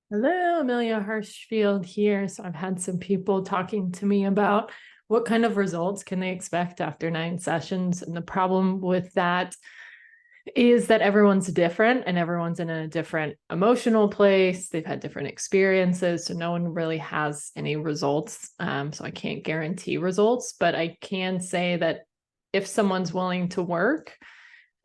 Hello, Amelia Hirschfield here. So I've had some people talking to me about what kind of results can they expect after 9 sessions. And the problem with that is that everyone's different and everyone's in a different emotional place. They've had different experiences. So no one really has any results. So I can't guarantee results, but I can say that if someone's willing to work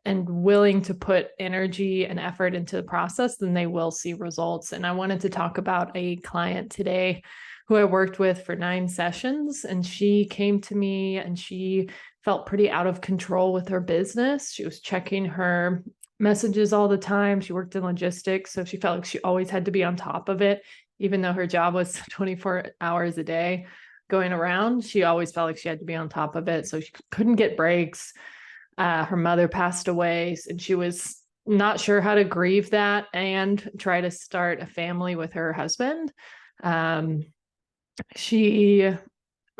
and willing to put energy and effort into the process, then they will see results. And I wanted to talk about a client today who I worked with for 9 sessions. And she came to me and she felt pretty out of control with her business. She was checking her messages all the time. She worked in logistics, so she felt like she always had to be on top of it, even though her job was 24 hours a day going around. She always felt like she had to be on top of it. So she couldn't get breaks. Her mother passed away, and she was not sure how to grieve that and try to start a family with her husband. She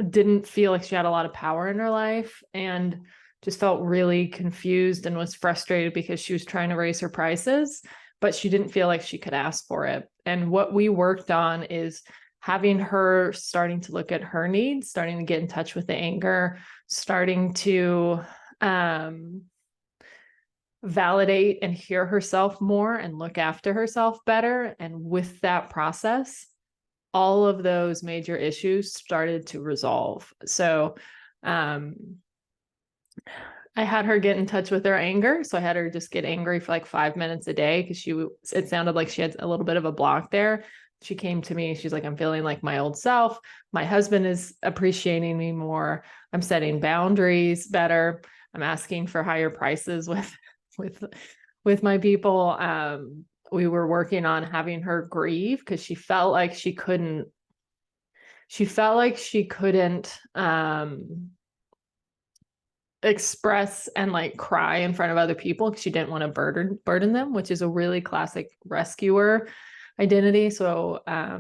didn't feel like she had a lot of power in her life and just felt really confused and was frustrated because she was trying to raise her prices, but she didn't feel like she could ask for it. And what we worked on is having her starting to look at her needs, starting to get in touch with the anger, starting to validate and hear herself more and look after herself better. And with that process, all of those major issues started to resolve. So I had her get in touch with her anger. So I had her just get angry for like 5 minutes a day because it sounded like she had a little bit of a block there. She came to me, she's like, I'm feeling like my old self. My husband is appreciating me more. I'm setting boundaries better. I'm asking for higher prices with my people. We were working on having her grieve because she felt like she couldn't express and like cry in front of other people because she didn't want to burden them, which is a really classic rescuer identity. So I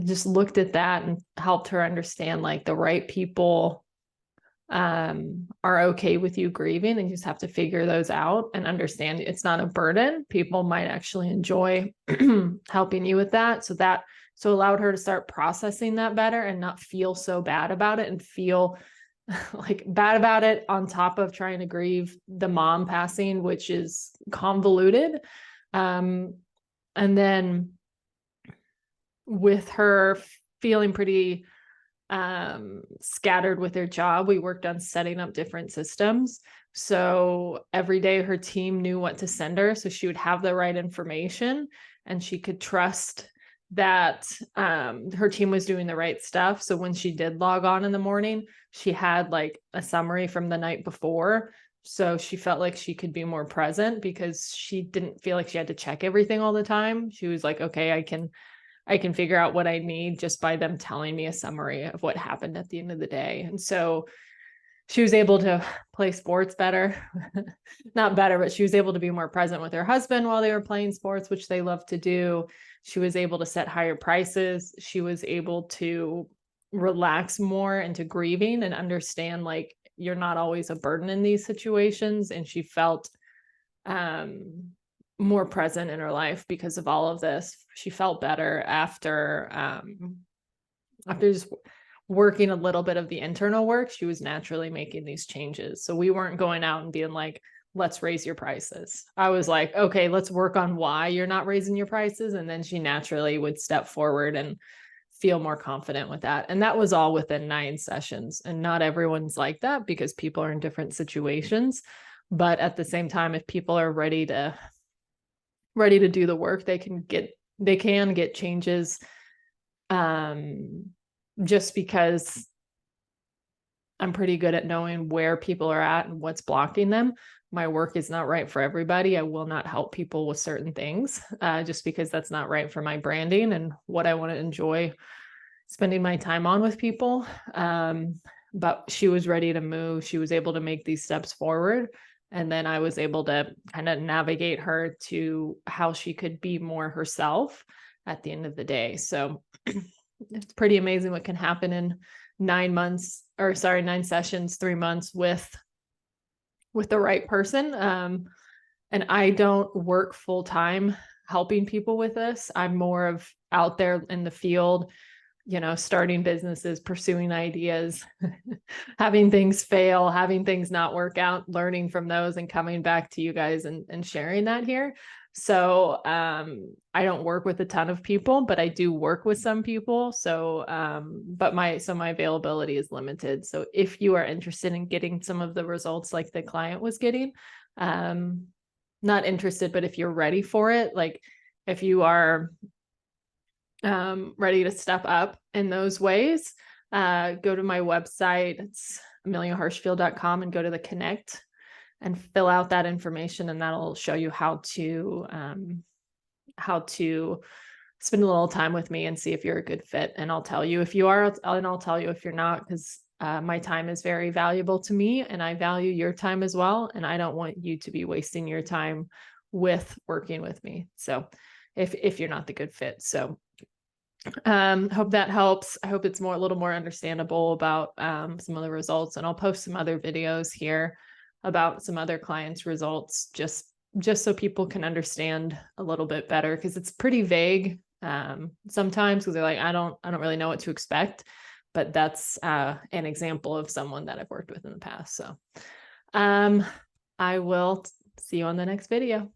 just looked at that and helped her understand like the right people are okay with you grieving, and you just have to figure those out and understand it's not a burden. People might actually enjoy helping you with that. So allowed her to start processing that better and not feel so bad about it and feel like bad about it on top of trying to grieve the mom passing, which is convoluted. And then with her feeling pretty scattered with her job, we worked on setting up different systems. So every day her team knew what to send her. So she would have the right information and she could trust that her team was doing the right stuff. So when she did log on in the morning, she had like a summary from the night before. So she felt like she could be more present because she didn't feel like she had to check everything all the time. She was like, okay, I can figure out what I need just by them telling me a summary of what happened at the end of the day. And so she was able to play sports better, not better, but she was able to be more present with her husband while they were playing sports, which they love to do. She was able to set higher prices. She was able to relax more into grieving and understand like you're not always a burden in these situations. And she felt more present in her life because of all of this. She felt better after just working a little bit of the internal work. She was naturally making these changes. So we weren't going out and being like, let's raise your prices. I was like, okay, let's work on why you're not raising your prices. And then she naturally would step forward and feel more confident with that. And that was all within 9 sessions. And not everyone's like that because people are in different situations. But at the same time, if people are ready to do the work, they can get changes. Just because I'm pretty good at knowing where people are at and what's blocking them. My work is not right for everybody. I will not help people with certain things just because that's not right for my branding and what I want to enjoy spending my time on with people. But she was ready to move. She was able to make these steps forward. And then I was able to kind of navigate her to how she could be more herself at the end of the day. So it's pretty amazing what can happen in 9 sessions, 3 months with the right person. And I don't work full time helping people with this. I'm more of out there in the field, starting businesses, pursuing ideas, having things fail, having things not work out, learning from those and coming back to you guys and sharing that here. So I don't work with a ton of people, but I do work with some people. So my availability is limited. So if you are interested in getting some of the results like the client was getting, not interested, but if you're ready for it, like if you are ready to step up in those ways, go to my website. It's ameliaharshfield.com and go to the connect and fill out that information, and that'll show you how to spend a little time with me and see if you're a good fit. And I'll tell you if you are, and I'll tell you if you're not, because my time is very valuable to me and I value your time as well. And I don't want you to be wasting your time with working with me. So if you're not the good fit. So hope that helps. I hope it's a little more understandable about some of the results, and I'll post some other videos here about some other clients' results, just so people can understand a little bit better, because it's pretty vague sometimes, because they're like, I don't really know what to expect, but that's an example of someone that I've worked with in the past. So I will see you on the next video.